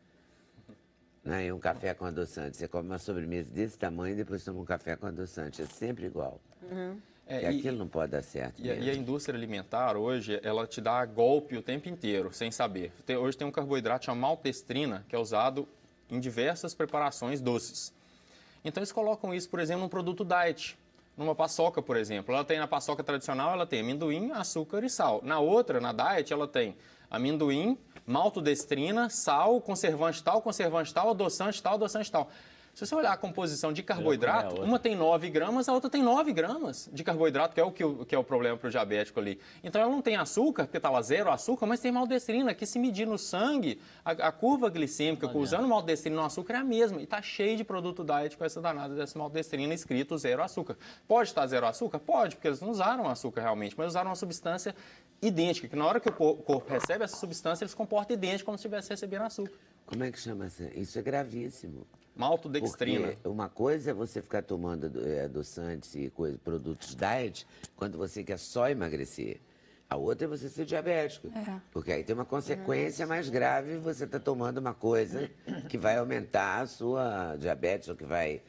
Né? E um café com adoçante. Você come uma sobremesa desse tamanho e depois toma um café com adoçante. É sempre igual. E aquilo não pode dar certo. E a indústria alimentar, hoje, ela te dá golpe o tempo inteiro, sem saber. Hoje tem um carboidrato chamado maltestrina, que é usado em diversas preparações doces. Então, eles colocam isso, por exemplo, num produto diet. Numa paçoca, por exemplo. Ela tem na paçoca tradicional, ela tem amendoim, açúcar e sal. Na outra, na diet, ela tem amendoim, maltodestrina, sal, conservante tal, adoçante tal, adoçante tal. Se você olhar a composição de carboidrato, uma tem 9 gramas, a outra tem 9 gramas de carboidrato, que é o problema para o diabético ali. Então, ela não tem açúcar, porque está lá 0 açúcar, mas tem maltodestrina, que se medir no sangue, a curva glicêmica, usando maltodestrina no açúcar, é a mesma. E está cheio de produto diet com essa danada dessa maltodestrina escrito 0 açúcar. Pode estar 0 açúcar? Pode, porque eles não usaram açúcar realmente, mas usaram uma substância idêntica, que na hora que o corpo recebe essa substância, ele se comporta idêntico como se estivesse recebendo açúcar. Como é que chama isso? Isso é gravíssimo. Maltodextrina. Porque uma coisa é você ficar tomando adoçantes e produtos diet quando você quer só emagrecer. A outra é você ser diabético. Porque aí tem uma consequência mais grave, você está tomando uma coisa que vai aumentar a sua diabetes, ou que vai...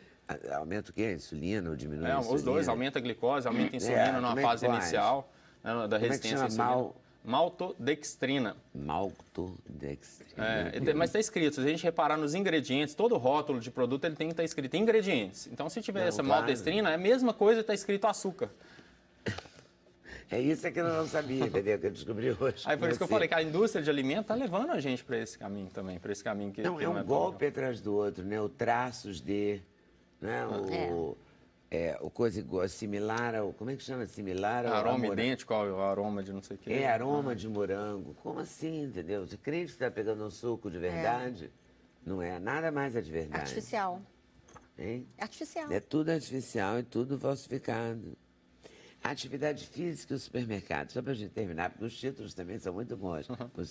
Aumenta o quê? A insulina ou diminui a insulina? Os dois, aumenta a glicose, aumenta a insulina numa fase inicial, né, da resistência à insulina. Maltodextrina. Maltodextrina. Mas está escrito, se a gente reparar nos ingredientes, todo rótulo de produto ele tem que estar escrito ingredientes. Então, se tiver essa maltodextrina, é a mesma coisa que está escrito açúcar. É isso que eu não sabia, entendeu? Que eu descobri hoje. Aí por isso que eu falei que a indústria de alimentos está levando a gente para esse caminho também, para esse caminho que não, é um golpe atrás do outro, né? O traços de... Né? O coisa similar ao... Como é que chama? Similar ao... Aroma idêntico ao aroma de não sei o quê. Aroma de morango. Como assim, entendeu? Você crê que você está pegando um suco de verdade? Não é. Nada mais é de verdade. Artificial. Hein? Artificial. É tudo artificial e tudo falsificado. A atividade física e o supermercado. Só para a gente terminar, porque os títulos também são muito bons. Os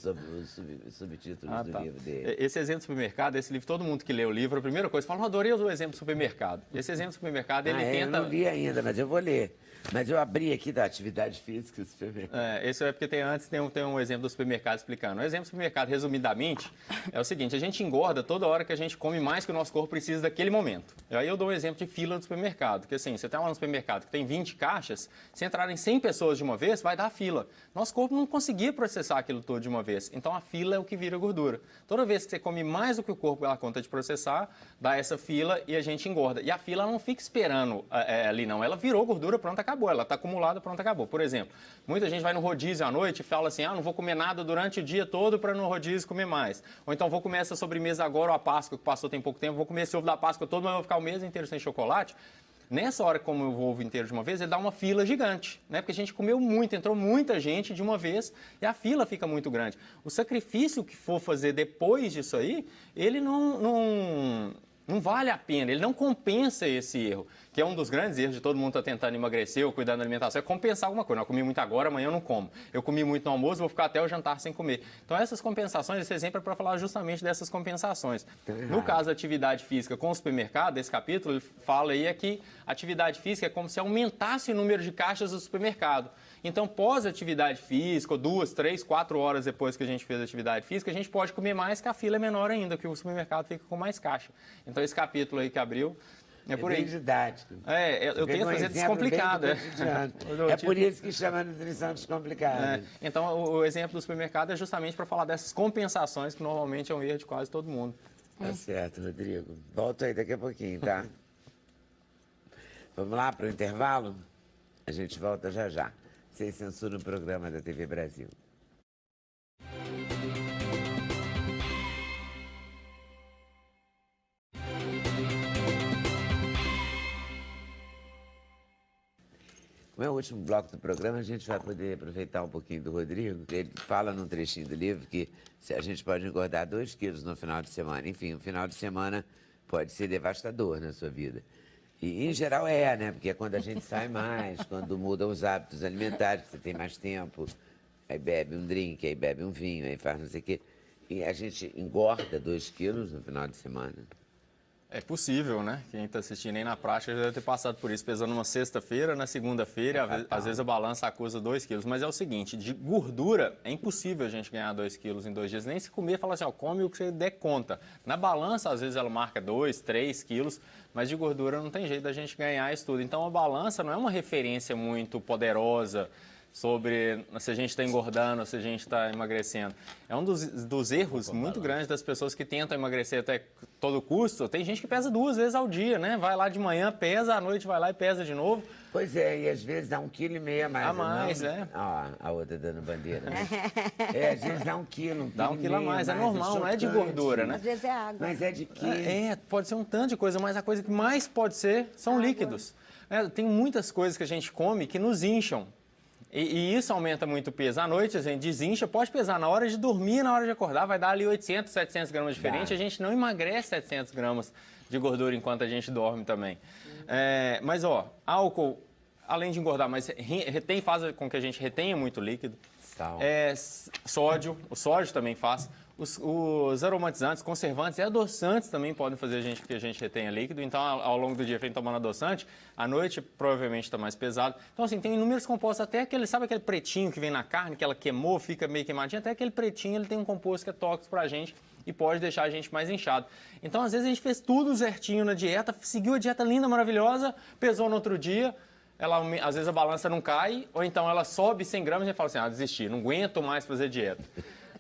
subtítulos do livro dele. Esse exemplo do supermercado, esse livro, todo mundo que lê o livro, a primeira coisa, fala, adorei o exemplo do supermercado. Esse exemplo do supermercado, ele tenta... Eu não li ainda, mas eu vou ler. Mas eu abri aqui da atividade física do supermercado. Isso é porque antes tem um exemplo do supermercado explicando. O exemplo do supermercado, resumidamente, é o seguinte: a gente engorda toda hora que a gente come mais que o nosso corpo precisa daquele momento. Aí eu dou um exemplo de fila do supermercado, que assim, você está lá no supermercado que tem 20 caixas, se entrarem 100 pessoas de uma vez, vai dar fila. Nosso corpo não conseguia processar aquilo tudo de uma vez. Então a fila é o que vira gordura. Toda vez que você come mais do que o corpo dá conta de processar, dá essa fila e a gente engorda. E a fila não fica esperando ali não, ela virou gordura, pronto, acabou. Ela está acumulada, pronto, acabou. Por exemplo, muita gente vai no rodízio à noite e fala assim, não vou comer nada durante o dia todo para no rodízio comer mais. Ou então vou comer essa sobremesa agora, ou a Páscoa que passou tem pouco tempo, vou comer esse ovo da Páscoa todo, mas vou ficar o mês inteiro sem chocolate. Nessa hora, como eu vou ovo inteiro de uma vez, ele dá uma fila gigante, né? Porque a gente comeu muito, entrou muita gente de uma vez e a fila fica muito grande. O sacrifício que for fazer depois disso aí, ele não vale a pena, ele não compensa esse erro, que é um dos grandes erros de todo mundo que está tentando emagrecer ou cuidar da alimentação, é compensar alguma coisa. Eu comi muito agora, amanhã eu não como. Eu comi muito no almoço, vou ficar até o jantar sem comer. Então essas compensações, esse exemplo é para falar justamente dessas compensações. No caso da atividade física com o supermercado, esse capítulo, ele fala aí que a atividade física é como se aumentasse o número de caixas do supermercado. Então, pós-atividade física, 2, 3, 4 horas depois que a gente fez a atividade física, a gente pode comer mais, que a fila é menor ainda, que o supermercado fica com mais caixa. Então, esse capítulo aí que abriu, é por aí. Bem didático. Eu tento fazer descomplicado. É por isso que chama a nutrição descomplicada. Então, o exemplo do supermercado é justamente para falar dessas compensações, que normalmente é um erro de quase todo mundo. Tá certo, Rodrigo. Volto aí daqui a pouquinho, tá? Vamos lá para o intervalo? A gente volta já já. Sem censura no programa da TV Brasil. Como é o último bloco do programa, a gente vai poder aproveitar um pouquinho do Rodrigo. Ele fala num trechinho do livro que a gente pode engordar 2 quilos no final de semana. Enfim, o final de semana pode ser devastador na sua vida. E, em geral, né? Porque é quando a gente sai mais, quando mudam os hábitos alimentares, você tem mais tempo, aí bebe um drink, aí bebe um vinho, aí faz não sei o quê. E a gente engorda 2 quilos no final de semana. É possível, né? Quem está assistindo aí na prática já deve ter passado por isso, pesando uma sexta-feira, na segunda-feira, às vezes a balança acusa 2 quilos. Mas é o seguinte, de gordura é impossível a gente ganhar 2 quilos em 2 dias. Nem se comer, fala assim, come o que você der conta. Na balança, às vezes ela marca 2, 3 quilos, mas de gordura não tem jeito da gente ganhar isso tudo. Então a balança não é uma referência muito poderosa sobre se a gente está engordando, se a gente está emagrecendo. É um dos erros muito grandes das pessoas que tentam emagrecer até todo custo. Tem gente que pesa 2 vezes ao dia, né? Vai lá de manhã, pesa, à noite vai lá e pesa de novo. Pois é, e às vezes dá 1,5 kg a mais. A mais, né? Ó, a outra dando bandeira, né? Às vezes dá 1 quilo, 1,5 kg. Dá 1 quilo a mais, é normal, não é de gordura, né? Às vezes é água. Mas é de quê? Pode ser um tanto de coisa, mas a coisa que mais pode ser são líquidos. Tem muitas coisas que a gente come que nos incham. E isso aumenta muito o peso. À noite a gente desincha, pode pesar na hora de dormir, na hora de acordar, vai dar ali 800, 700 gramas diferente. A gente não emagrece 700 gramas de gordura enquanto a gente dorme também. Mas, álcool, além de engordar, mas faz com que a gente retenha muito líquido. Sal. Sódio, o sódio também faz. Os aromatizantes, conservantes e adoçantes também podem fazer que a gente retenha líquido. Então, ao longo do dia, vem tomando adoçante, à noite provavelmente está mais pesado. Então, assim, tem inúmeros compostos, até aquele pretinho que vem na carne, que ela queimou, fica meio queimadinha, até aquele pretinho, ele tem um composto que é tóxico pra gente e pode deixar a gente mais inchado. Então, às vezes, a gente fez tudo certinho na dieta, seguiu a dieta linda, maravilhosa, pesou no outro dia, às vezes a balança não cai, ou então ela sobe 100 gramas e a gente fala assim, desisti, não aguento mais fazer dieta.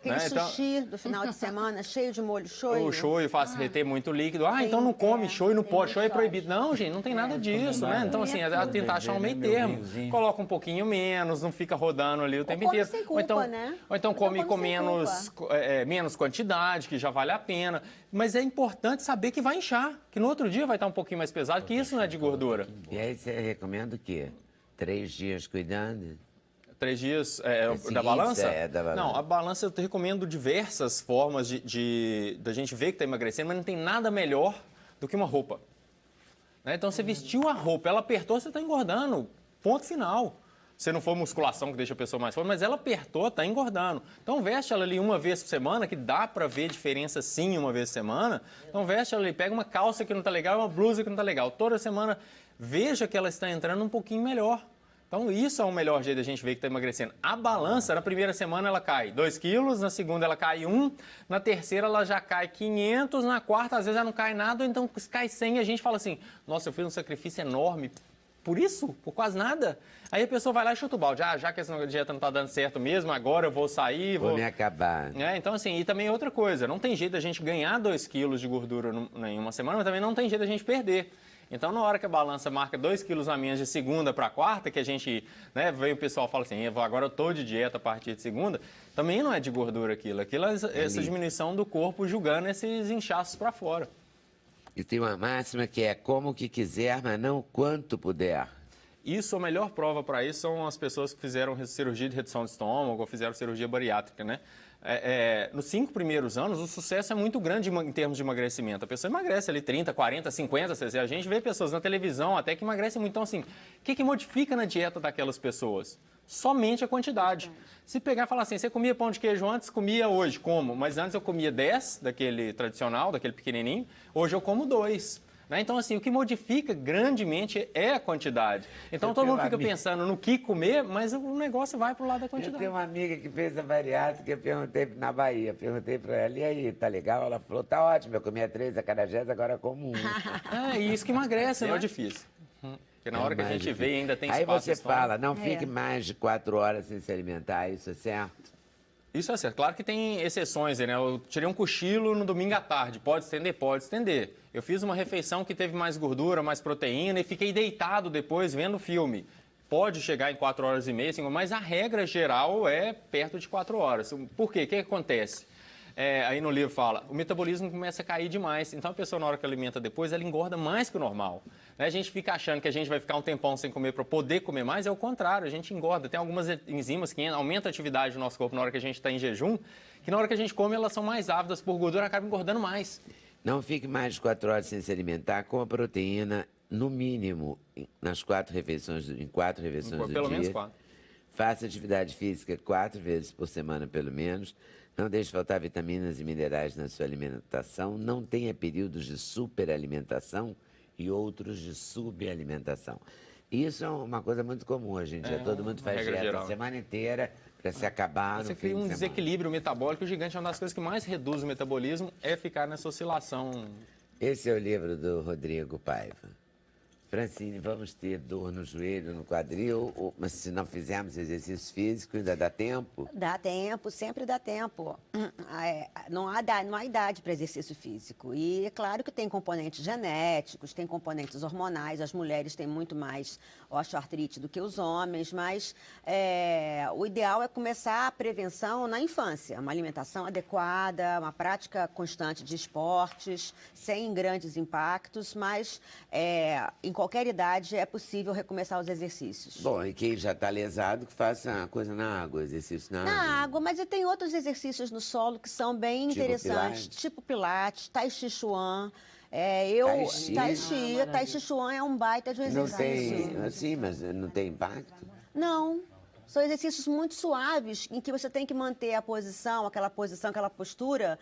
Aquele sushi do final de semana, cheio de molho shoyu. O shoyu faz reter muito líquido. Então não come shoyu, não pode, shoyu é proibido. Não, gente, não tem nada disso, né? Então, assim, tentar achar um meio termo. Coloca um pouquinho menos, não fica rodando ali o tempo inteiro. Sem culpa, né? Ou então come com menos quantidade, que já vale a pena. Mas é importante saber que vai inchar, que no outro dia vai estar um pouquinho mais pesado, que isso não é de gordura. E aí você recomenda o quê? 3 dias cuidando? 3 dias seguinte, da balança? Da balança? Não, a balança eu te recomendo diversas formas da gente ver que está emagrecendo, mas não tem nada melhor do que uma roupa. Né? Então, você vestiu a roupa, ela apertou, você está engordando. Ponto final. Se não for musculação que deixa a pessoa mais forte, mas ela apertou, está engordando. Então, veste ela ali uma vez por semana, que dá para ver diferença sim uma vez por semana. Então, veste ela ali, pega uma calça que não está legal, uma blusa que não está legal. Toda semana, veja que ela está entrando um pouquinho melhor. Então, isso é o melhor jeito da gente ver que está emagrecendo. A balança, na primeira semana ela cai 2 quilos, na segunda ela cai 1, na terceira ela já cai 500, na quarta às vezes já não cai nada, ou então cai 100 e a gente fala assim, nossa, eu fiz um sacrifício enorme por isso, por quase nada. Aí a pessoa vai lá e chuta o balde. Já que essa dieta não está dando certo mesmo, agora eu vou sair, Vou me acabar. Então, assim, e também outra coisa, não tem jeito da gente ganhar 2 quilos de gordura em uma semana, mas também não tem jeito da gente perder. Então, na hora que a balança marca 2 quilos a menos de segunda para quarta, que a gente, né, vem o pessoal fala assim, agora eu estou de dieta a partir de segunda, também não é de gordura aquilo. Aquilo é essa diminuição do corpo julgando esses inchaços para fora. E tem uma máxima que é como que quiser, mas não quanto puder. Isso, a melhor prova para isso são as pessoas que fizeram cirurgia de redução de estômago ou fizeram cirurgia bariátrica, né? Nos 5 primeiros anos, o sucesso é muito grande em termos de emagrecimento. A pessoa emagrece ali 30, 40, 50, a gente vê pessoas na televisão até que emagrecem muito. Então, assim, o que modifica na dieta daquelas pessoas? Somente a quantidade. Se pegar e falar assim, você comia pão de queijo antes, comia hoje, como? Mas antes eu comia 10, daquele tradicional, daquele pequenininho, hoje eu como 2. Então, assim, o que modifica grandemente é a quantidade. Então, todo mundo fica pensando no que comer, mas o negócio vai para o lado da quantidade. Eu tenho uma amiga que fez a bariátrica, eu perguntei na Bahia, perguntei para ela, e aí, tá legal? Ela falou, tá ótimo, eu comia 3 acarajés, agora eu como 1. E isso que emagrece, não é difícil. Porque na hora que a gente vê ainda tem espaço. Aí você fala, não fique mais de 4 horas sem se alimentar, isso é certo? Isso é certo. Claro que tem exceções, né? Eu tirei um cochilo no domingo à tarde. Pode estender? Pode estender. Eu fiz uma refeição que teve mais gordura, mais proteína e fiquei deitado depois vendo filme. Pode chegar em 4 horas e meia, mas a regra geral é perto de 4 horas. Por quê? O que acontece? Aí no livro fala, o metabolismo começa a cair demais. Então a pessoa, na hora que alimenta depois, ela engorda mais que o normal. A gente fica achando que a gente vai ficar um tempão sem comer para poder comer mais, é o contrário, a gente engorda. Tem algumas enzimas que aumentam a atividade do nosso corpo na hora que a gente está em jejum, que na hora que a gente come, elas são mais ávidas por gordura, acabam engordando mais. Não fique mais de 4 horas sem se alimentar, com a proteína, no mínimo, nas 4 refeições, em 4 refeições do dia. Pelo menos 4. Faça atividade física 4 vezes por semana, pelo menos. Não deixe faltar vitaminas e minerais na sua alimentação. Não tenha períodos de superalimentação e outros de subalimentação. Isso é uma coisa muito comum hoje em dia. Todo mundo faz dieta geral. A semana inteira para se acabar no fim de semana. Você cria um desequilíbrio metabólico gigante. Uma das coisas que mais reduz o metabolismo é ficar nessa oscilação. Esse é o livro do Rodrigo Paiva. Francine, vamos ter dor no joelho, no quadril, mas se não fizermos exercício físico, ainda dá tempo? Dá tempo, sempre dá tempo. Não há idade para exercício físico. E é claro que tem componentes genéticos, tem componentes hormonais. As mulheres têm muito mais osteoartrite do que os homens, mas o ideal é começar a prevenção na infância. Uma alimentação adequada, uma prática constante de esportes, sem grandes impactos, mas em qualquer idade é possível recomeçar os exercícios. Bom, e quem já está lesado, que faça coisa na água, exercício na água. Na água, mas tem outros exercícios no solo que são bem interessantes, tipo Pilates, Tai Chi Chuan. Tai Chi Chuan é um baita de um exercício. Não tem, assim, mas não tem impacto? Não. São exercícios muito suaves, em que você tem que manter a posição, aquela postura,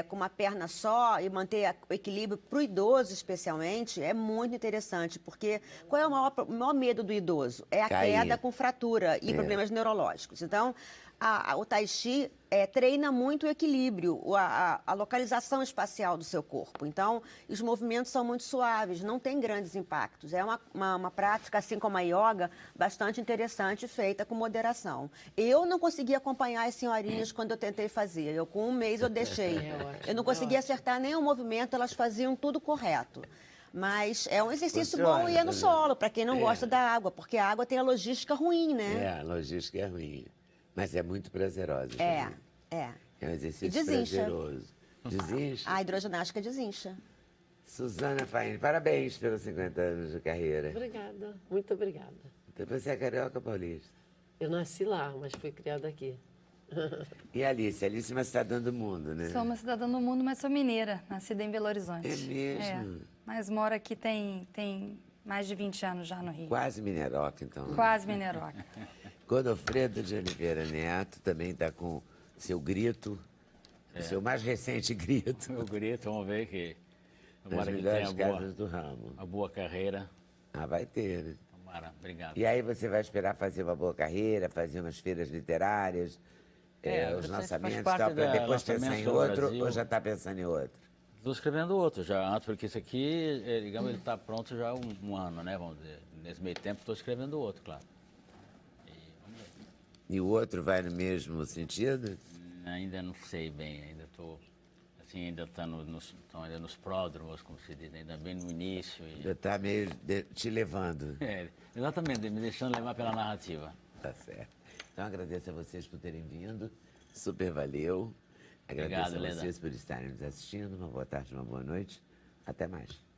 com uma perna só e manter o equilíbrio para o idoso, especialmente, é muito interessante, porque qual é o maior medo do idoso? É a queda com fratura e problemas neurológicos. Então, o Tai Chi treina muito o equilíbrio, a localização espacial do seu corpo. Então, os movimentos são muito suaves, não tem grandes impactos. É uma prática, assim como a yoga, bastante interessante, feita com moderação. Eu não consegui acompanhar as senhorinhas quando eu tentei fazer. Com 1 mês eu deixei. Eu não conseguia acertar nenhum movimento, elas faziam tudo correto. Mas é um exercício bom e é no solo, para quem não gosta da água, porque a água tem a logística ruim, né? A logística é ruim. Mas é muito prazerosa. É um exercício prazeroso. Desincha? A hidroginástica desincha. Suzana Faine, parabéns pelos 50 anos de carreira. Obrigada, muito obrigada. Você é carioca paulista? Eu nasci lá, mas fui criada aqui. E Alice? Alice é uma cidadã do mundo, né? Sou uma cidadã do mundo, mas sou mineira, nascida em Belo Horizonte. É mesmo? Mas moro aqui tem mais de 20 anos já no Rio. Quase mineroca, então. Quase mineroca. Godofredo de Oliveira Neto também está com seu grito, o seu mais recente grito. Meu grito, vamos ver que Nas melhores casas do ramo. uma boa carreira. Vai ter, né? Tomara, obrigado. E aí você vai esperar fazer uma boa carreira, fazer umas feiras literárias, os faz lançamentos, parte para da depois pensar lançamentos em pelo outro, Brasil. ou já está pensando em outro? Estou escrevendo outro já antes, porque isso aqui, digamos, ele está pronto já há um ano, né? Vamos dizer. Nesse meio tempo estou escrevendo outro, claro. E vamos ver. E o outro vai no mesmo sentido? Ainda não sei bem, ainda estou, assim, ainda está ainda nos pródromos, como se diz, ainda bem no início. Já está meio te levando. Exatamente, me deixando levar pela narrativa. Tá certo. Então agradeço a vocês por terem vindo, super valeu. Agradeço Obrigado, a Leda. vocês por estarem nos assistindo. Uma boa tarde, uma boa noite. Até mais.